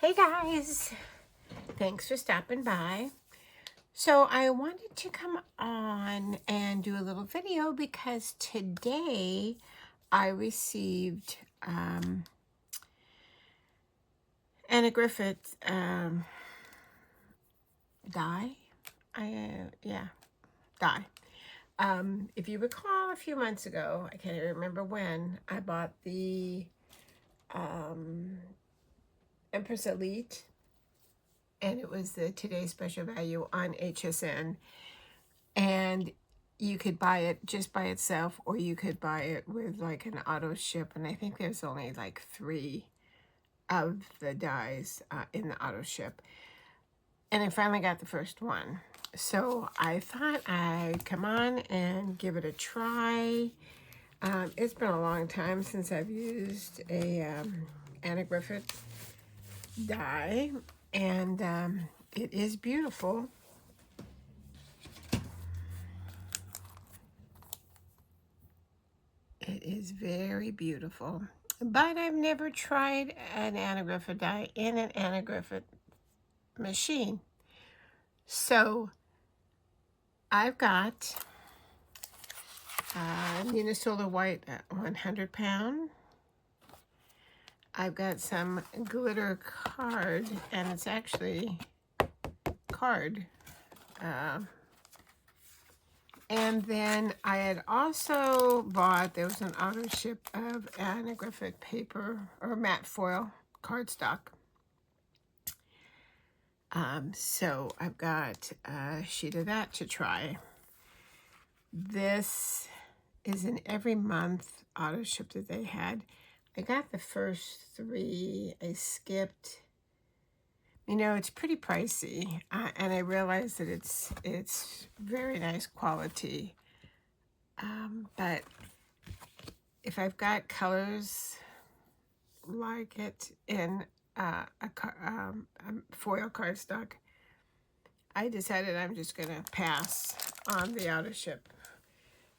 Hey guys, thanks for stopping by. So I wanted to come on and do a little video because today I received Anna Griffin die. Die. If you recall, a few months ago, I can't even remember when, I bought the Empress Elite, and it was the today's special value on HSN. And you could buy it just by itself, or you could buy it with like an auto ship. And I think there's only like 3 of the dies in the auto ship. And I finally got the first one. So I thought I'd come on and give it a try. It's been a long time since I've used a Anna Griffin die. And it is beautiful. It is very beautiful, but I've never tried an Anna Griffin die in an Anna Griffin machine. So I've got Unisolar White 100 pound. I've got some glitter card, and it's actually card. And then I had also bought, there was an auto ship of Anna Griffin paper or matte foil cardstock. So I've got a sheet of that to try. This is an every month auto ship that they had. I got the first 3. I skipped. You know, it's pretty pricey, and I realize that it's very nice quality. But if I've got colors like it in a foil cardstock, I decided I'm just going to pass on the auto ship.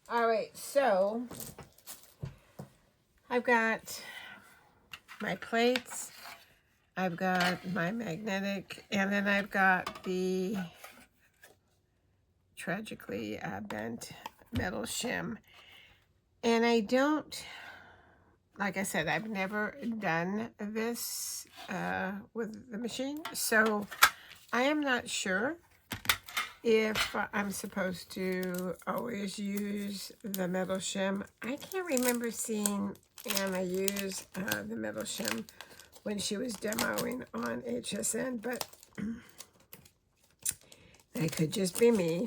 All right, so I've got my plates. I've got my magnetic, and then I've got the tragically bent metal shim. And I don't, like I said, I've never done this with the machine, so I am not sure if I'm supposed to always use the metal shim. I can't remember seeing Anna use the metal shim when she was demoing on HSN, but that could just be me.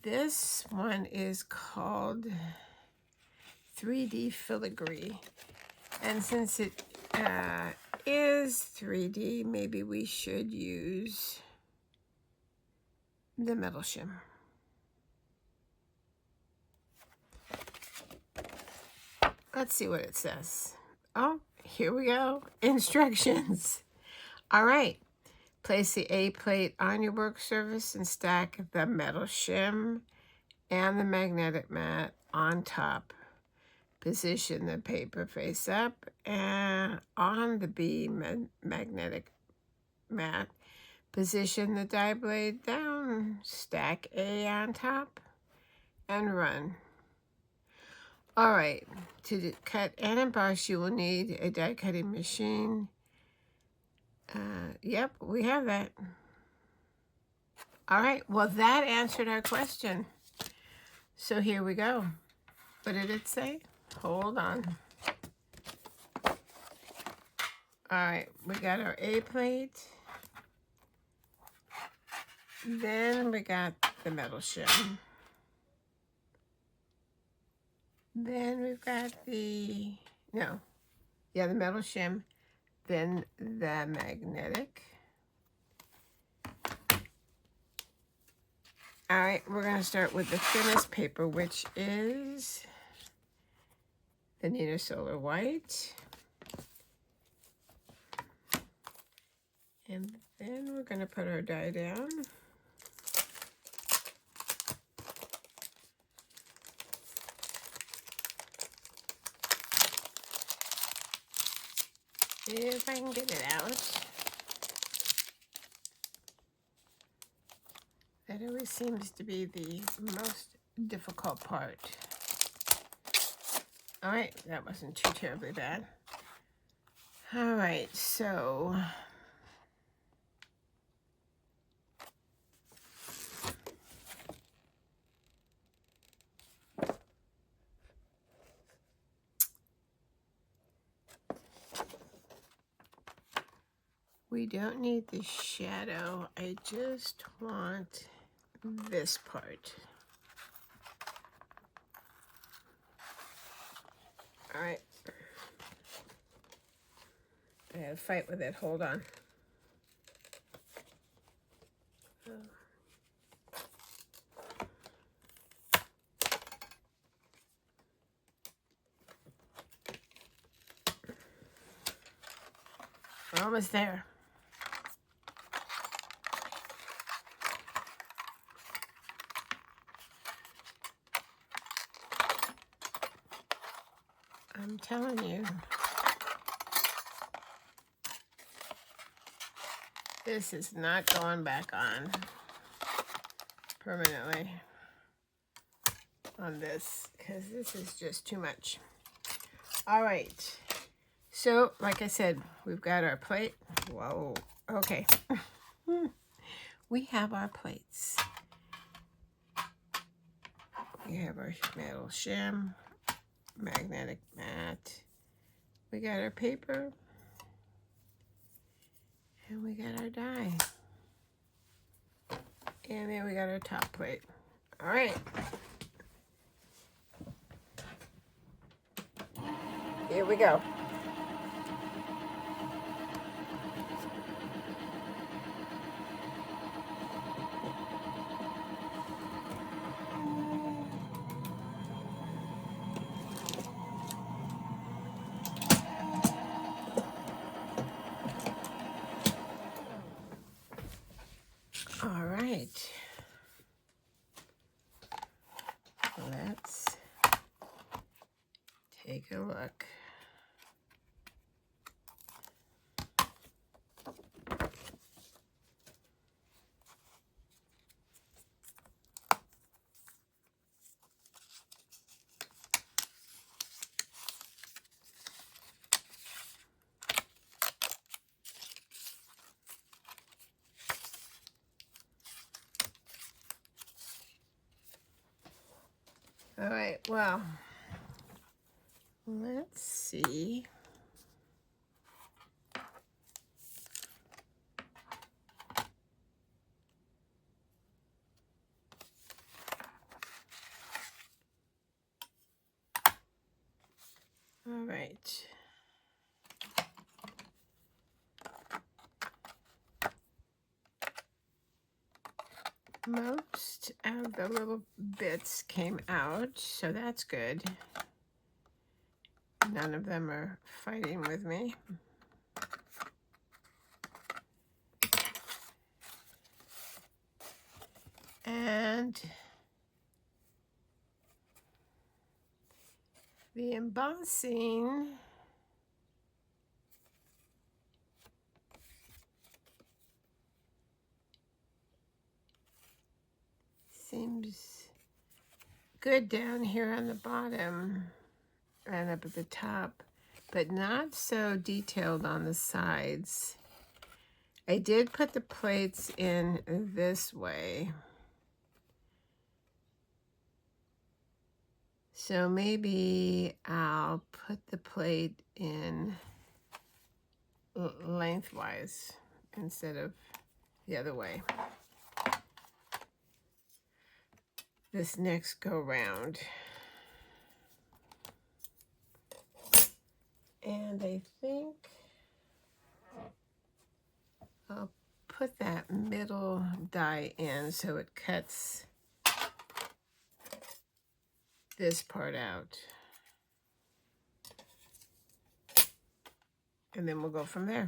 This one is called 3D Filigree, and since it is 3D, maybe we should use the metal shim. Let's see what it says. Oh, here we go. Instructions. All right. Place the A plate on your work surface and stack the metal shim and the magnetic mat on top. Position the paper face up and on the B magnetic mat. Position the die blade down. Stack A on top and run. All right. To cut and emboss, you will need a die cutting machine. Yep, we have that. All right, well, that answered our question. So here we go. What did it say? Hold on. All right, we got our A plate. Then we got the metal shim. Then we've got the metal shim. Then the magnetic. All right, we're going to start with the thinnest paper, which is the Unisolar White. And then we're going to put our die down. if I can get it out. That always seems to be the most difficult part. All right, that wasn't too terribly bad. All right, so we don't need the shadow. I just want this part. All right. I had to fight with it. Hold on. We're almost there. I'm telling you, this is not going back on permanently on this, because this is just too much. All right, so like I said, we've got our plate. Whoa, okay. We have our plates. We have our metal shim, magnetic mat. We got our paper. And we got our die. And then we got our top plate. All right. Here we go. All right. Let's take a look. All right, well, let's see. All right. Most of the little bits came out, so that's good. None of them are fighting with me. And the embossing seems good down here on the bottom and up at the top, but not so detailed on the sides. I did put the plates in this way. So maybe I'll put the plate in lengthwise instead of the other way. This next go round. And I think I'll put that middle die in so it cuts this part out. And then we'll go from there.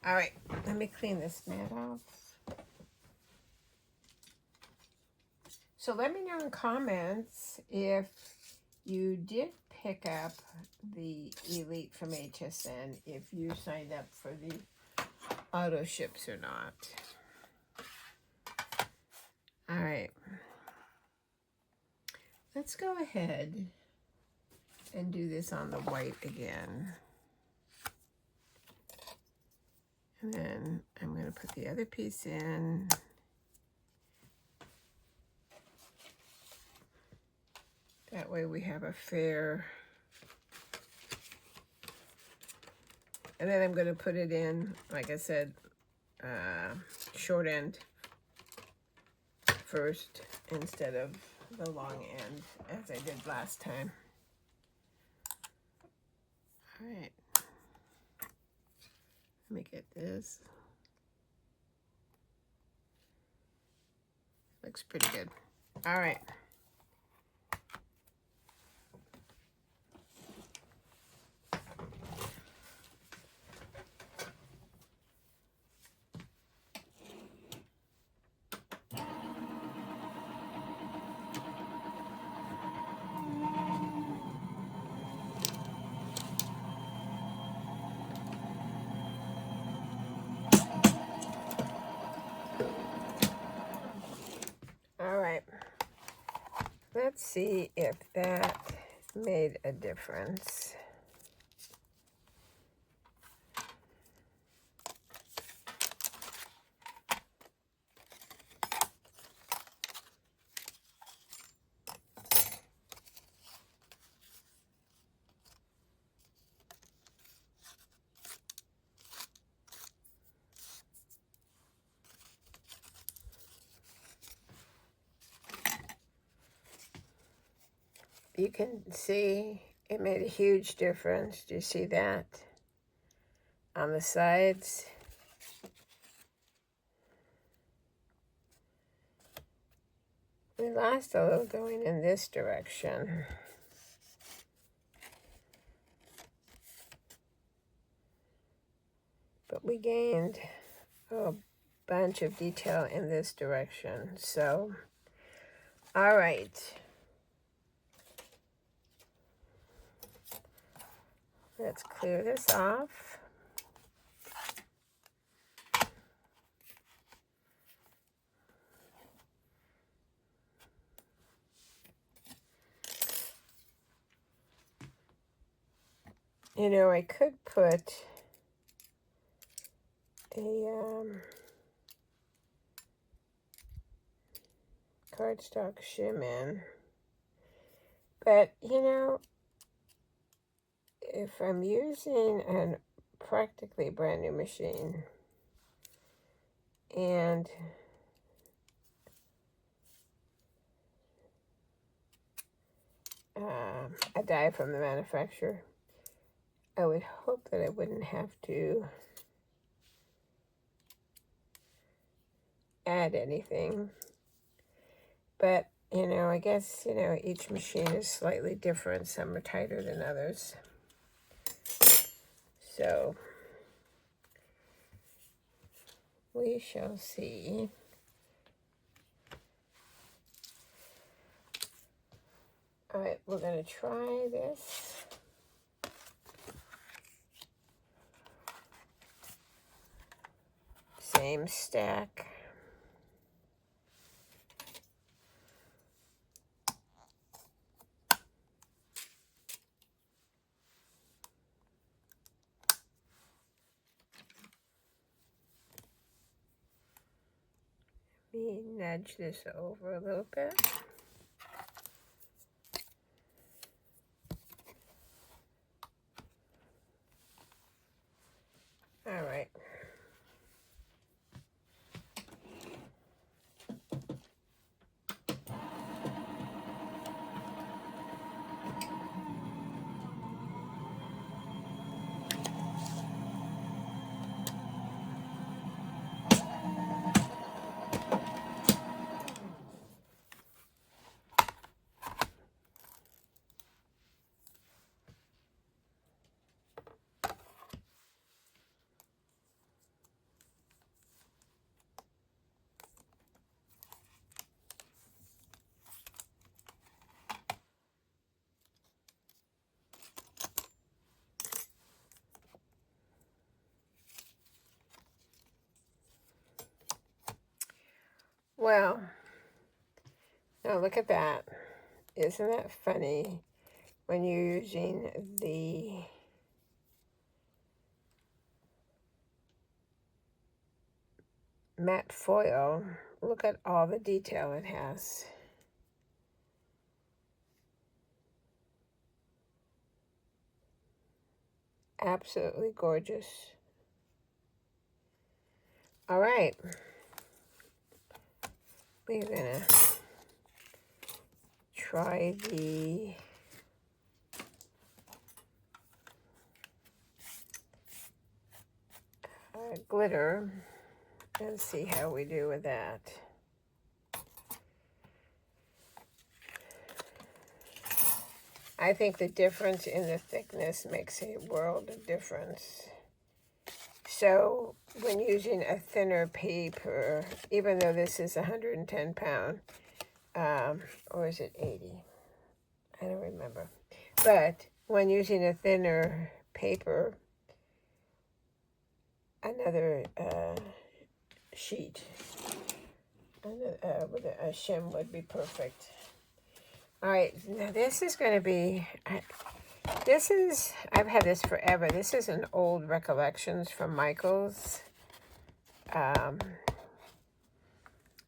All right, let me clean this mat off. So let me know in comments if you did pick up the Elite from HSN if you signed up for the auto ships or not. All right. Let's go ahead and do this on the white again. And then I'm going to put the other piece in. That way we have a fair. And then I'm going to put it in, like I said, short end first instead of the long end as I did last time. All right. Let me get this. Looks pretty good. All right. All right. Let's see if that made a difference. You can see it made a huge difference. Do you see that? On the sides. We lost a little going in this direction. But we gained a bunch of detail in this direction. So, all right. Let's clear this off. You know, I could put a cardstock shim in, but you know, if I'm using a practically brand new machine and a die from the manufacturer, I would hope that I wouldn't have to add anything. But, you know, I guess, you know, each machine is slightly different. Some are tighter than others. So, we shall see. All right, we're going to try this. Same stack. Let me nudge this over a little bit. All right. Well, now look at that. Isn't that funny? When you're using the matte foil, look at all the detail it has. Absolutely gorgeous. All right. We're gonna try the glitter and see how we do with that. I think the difference in the thickness makes a world of difference. So when using a thinner paper, even though this is 110 pound, or is it 80? I don't remember. But when using a thinner paper, another sheet with a shim would be perfect. All right, now this is going to be, I've had this forever. This is an old Recollections from Michaels.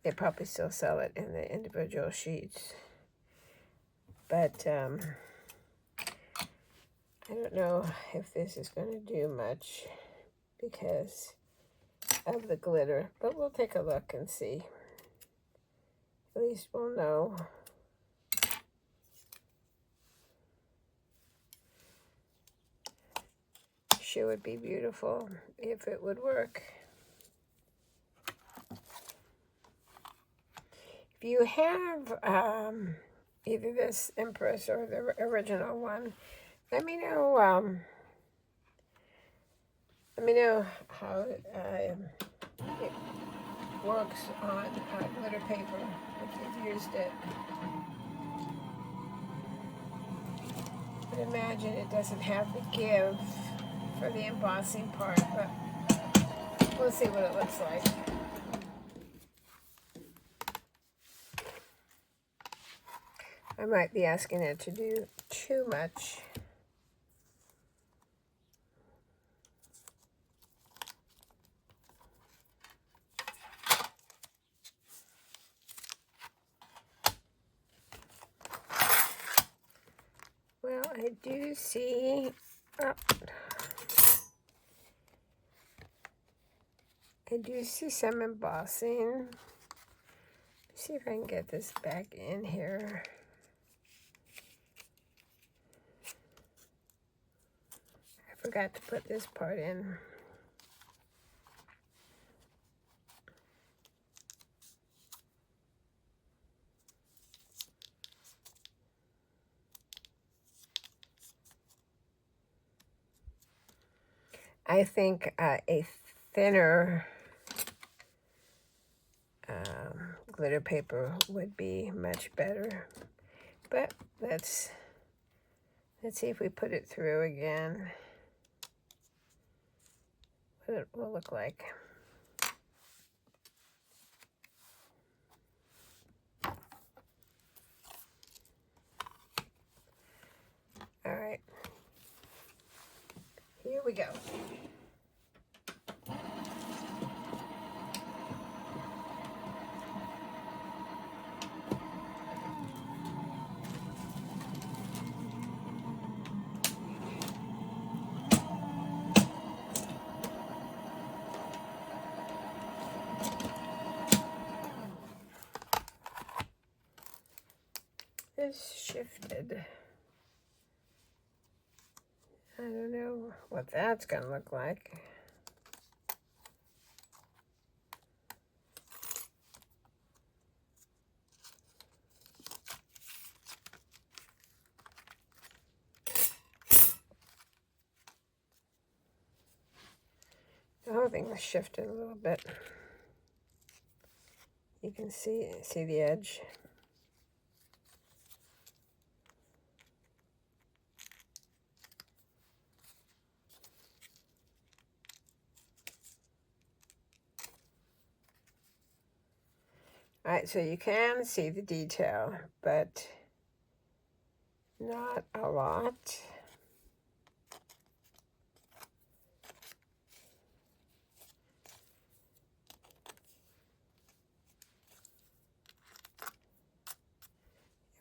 They probably still sell it in the individual sheets. But I don't know if this is going to do much because of the glitter. But we'll take a look and see. At least we'll know. Sure would be beautiful if it would work. If you have either this Empress or the original one, let me know. Let me know how it works on glitter paper if you've used it. But imagine it doesn't have the give for the embossing part, but we'll see what it looks like. I might be asking it to do too much. Well, I do see, some embossing. Let's see if I can get this back in here. I forgot to put this part in. I think a thinner glitter paper would be much better. But let's see if we put it through again, what it will look like. All right, here we go. This shifted. I don't know what that's gonna look like. The whole thing was shifted a little bit. You can see the edge. All right, so you can see the detail, but not a lot.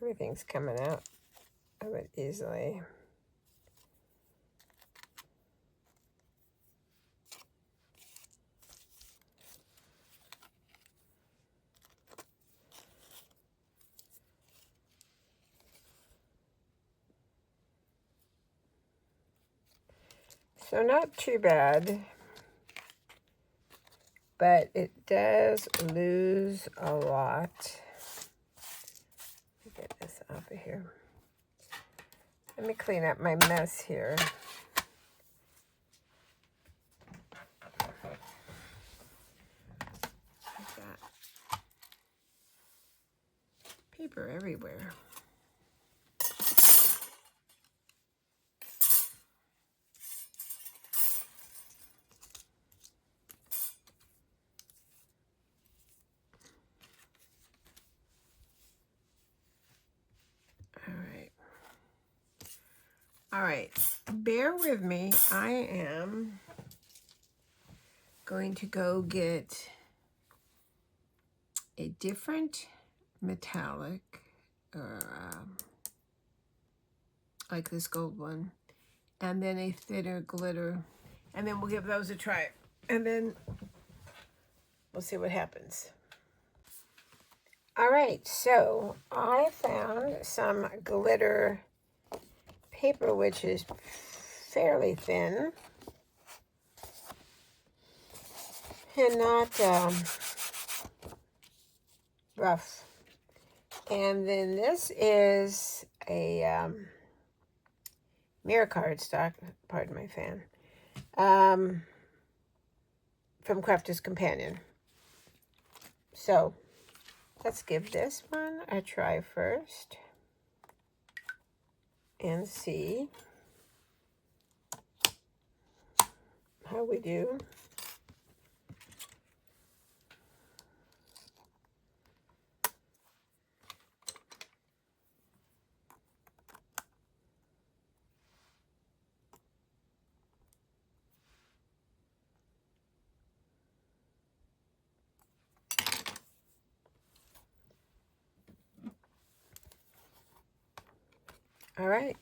Everything's coming out of it easily. So not too bad, but it does lose a lot. Let me get this off of here. Let me clean up my mess here. I've got paper everywhere. All right, bear with me. I am going to go get a different metallic, or like this gold one, and then a thinner glitter, and then we'll give those a try, and then we'll see what happens. All right, so I found some glitter paper, which is fairly thin and not rough. And then this is a mirror cardstock, pardon my fan, from Crafter's Companion. So let's give this one a try first and see how we do. All right.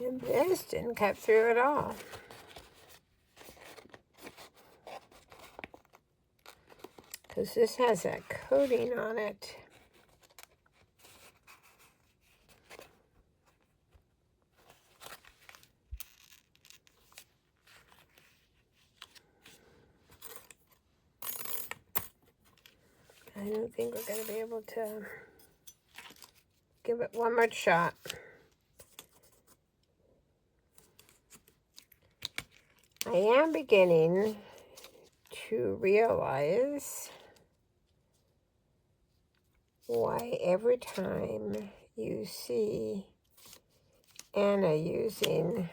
And this didn't cut through at all. Because this has that coating on it. I don't think we're going to be able to give it one more shot. I am beginning to realize why every time you see Anna using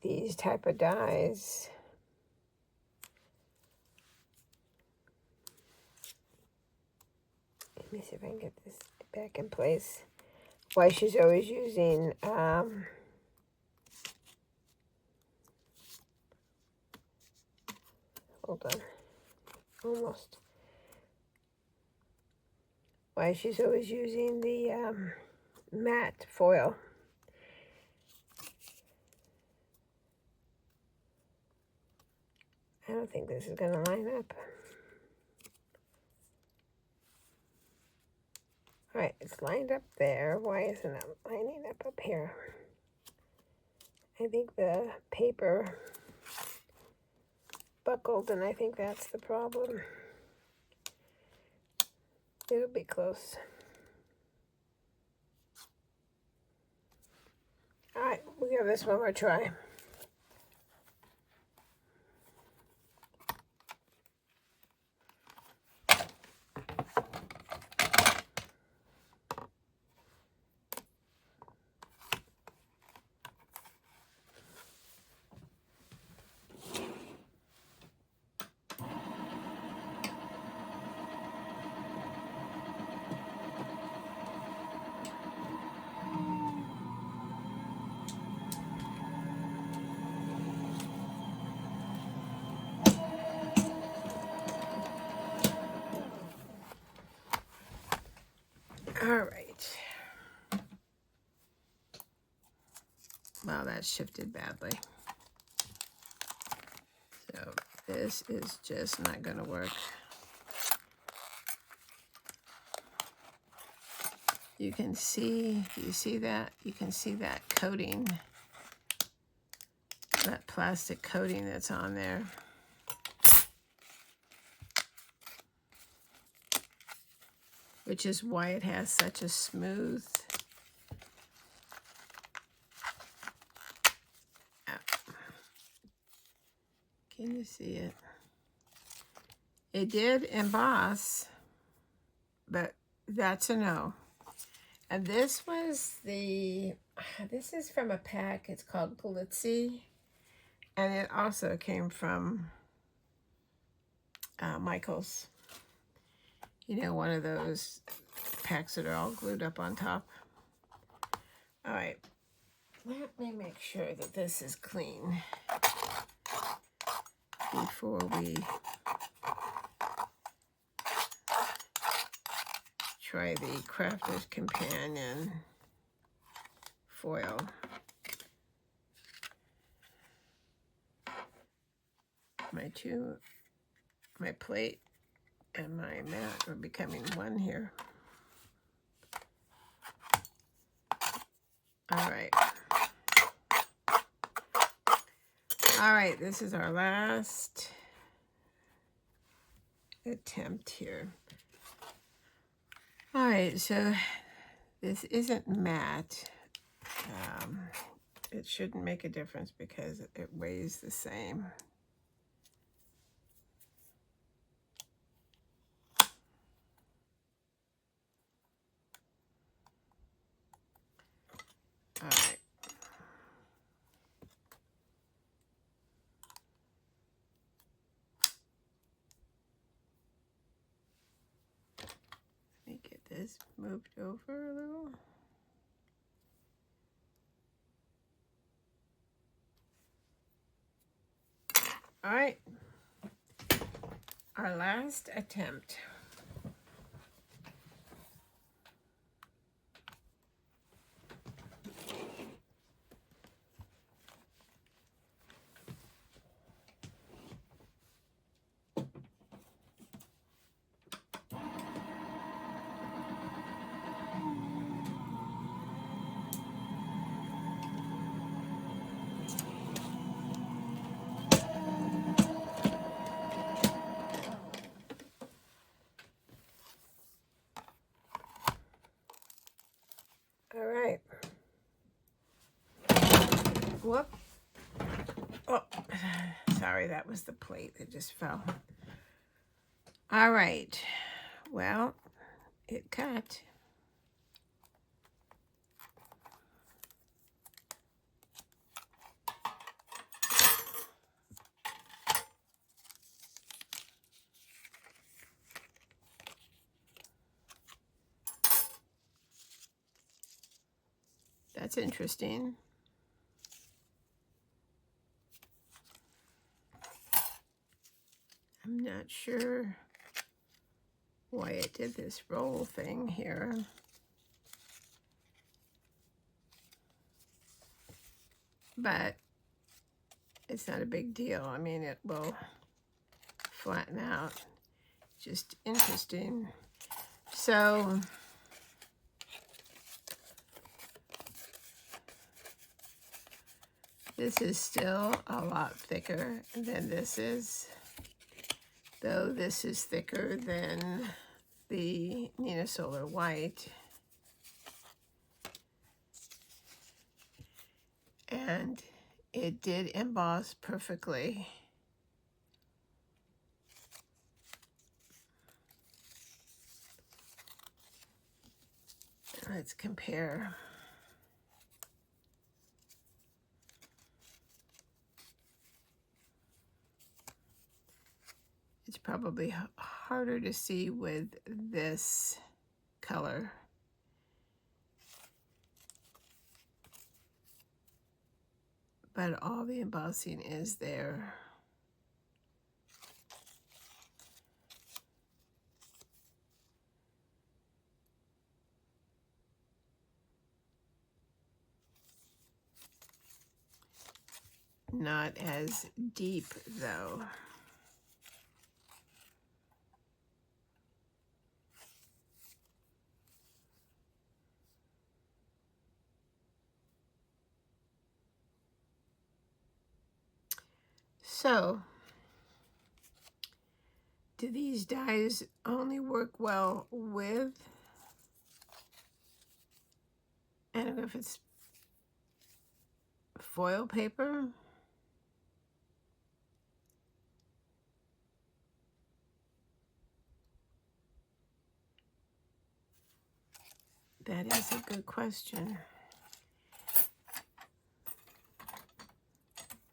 these type of dies, let me see if I can get this back in place, why she's always using hold on, almost. Why she's always using the matte foil. I don't think this is going to line up. All right, it's lined up there. Why isn't it lining up here? I think the paper buckled, and I think that's the problem. It'll be close. All right, we'll give this one more try. All right. Wow, that shifted badly. So this is just not going to work. You can see, do you see that? You can see that coating, that plastic coating that's on there. Which is why it has such a smooth Can you see it? It did emboss, but that's a no. And this was this is from a pack. It's called Glitzy. And it also came from Michael's. You know, one of those packs that are all glued up on top. All right. Let me make sure that this is clean before we try the Crafter's Companion foil. My plate and my mat are becoming one here. All right. All right, this is our last attempt here. All right, so this isn't matte. It shouldn't make a difference because it weighs the same. All right. Let me get this moved over a little. All right. Our last attempt. All right. Whoop. Oh, sorry, that was the plate that just fell. All right. Well, it cut. That's interesting. I'm not sure why it did this roll thing here. But it's not a big deal. I mean, it will flatten out. Just interesting. So This is still a lot thicker than this is, though this is thicker than the Nina Solar White. And it did emboss perfectly. Let's compare. It's probably harder to see with this color. But all the embossing is there. Not as deep though. So, do these dies only work well with Anna Griffin's foil paper? That is a good question.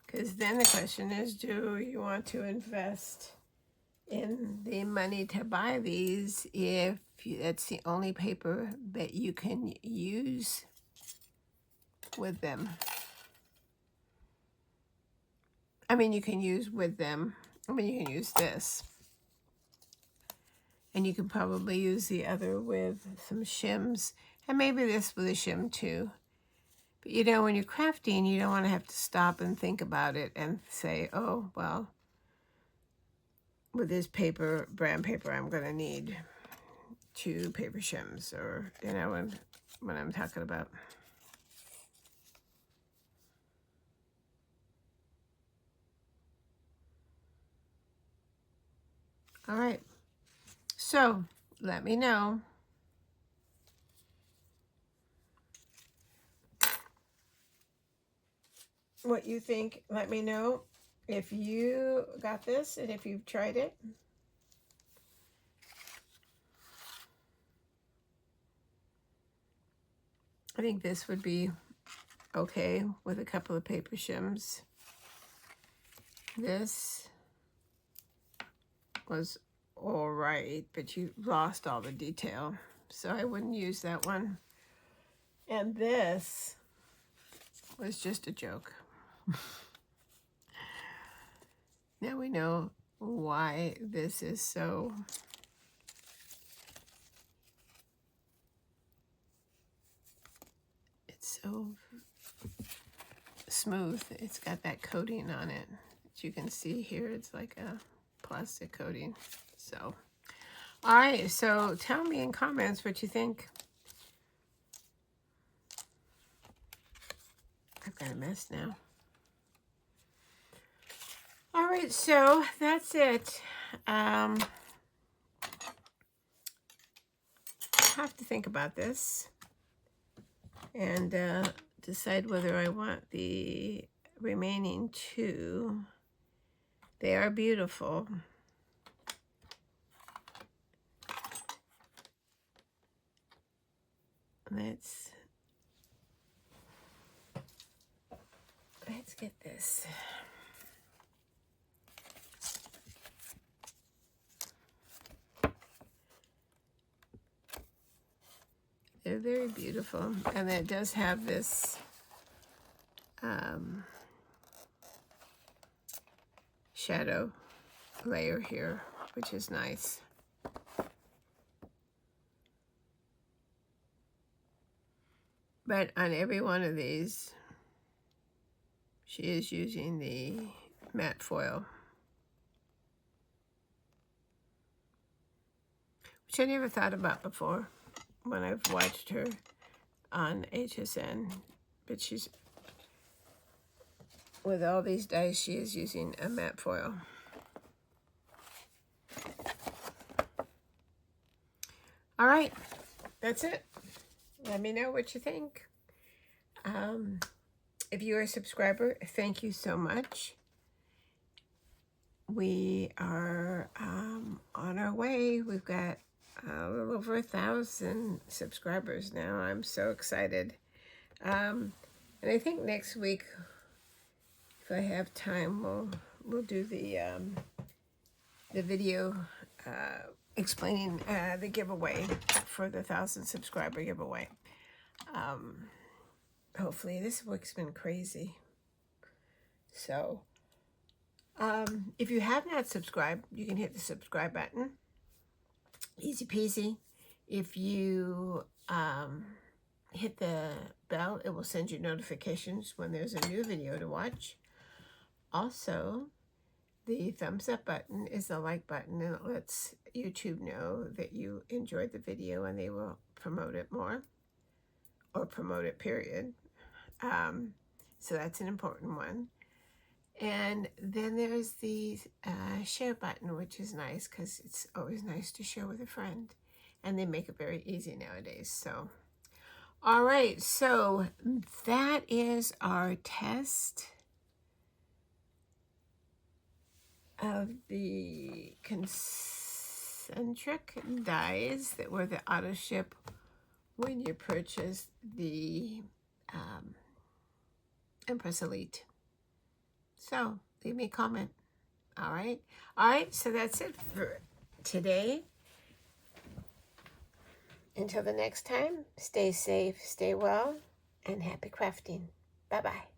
Because then the question is, do you want to invest in the money to buy these if that's the only paper that you can use with them? I mean, you can use with them. I mean, you can use this. And you can probably use the other with some shims. And maybe this with a shim too. But you know, when you're crafting, you don't want to have to stop and think about it and say, oh, well, with this paper, brand paper, I'm going to need 2 paper shims, or, you know, what I'm talking about. All right. So, let me know what you think. Let me know if you got this and if you've tried it. I think this would be okay with a couple of paper shims. This was all right, but you lost all the detail, so I wouldn't use that one. And this was just a joke. Now we know why this is so so smooth. It's got that coating on it that you can see here. It's like a plastic coating. So, all right, so tell me in comments what you think. I've got a mess now. All right, so that's it. I have to think about this and decide whether I want the remaining 2. They are beautiful. Let's get this. They're very beautiful, and it does have this shadow layer here, which is nice. But on every one of these, she is using the matte foil, which I never thought about before when I've watched her on HSN. But she's with all these dies, she is using a matte foil. All right, that's it. Let me know what you think. If you're a subscriber, thank you so much. We are on our way. We've got a little over 1,000 subscribers now. I'm so excited. And I think next week, if I have time, we'll do the video explaining the giveaway for the 1,000 subscriber giveaway. Hopefully, this week's been crazy. So, if you have not subscribed, you can hit the subscribe button. Easy peasy. If you hit the bell, it will send you notifications when there's a new video to watch. Also, the thumbs up button is the like button, and it lets YouTube know that you enjoyed the video and they will promote it more, or promote it, period. So that's an important one. And then there's the share button, which is nice because it's always nice to share with a friend. And they make it very easy nowadays. So, all right. So that is our test of the concentric dies that were the auto ship when you purchased the Empress Elite. So leave me a comment. All right. So that's it for today. Until the next time, stay safe, stay well, and happy crafting. Bye-bye.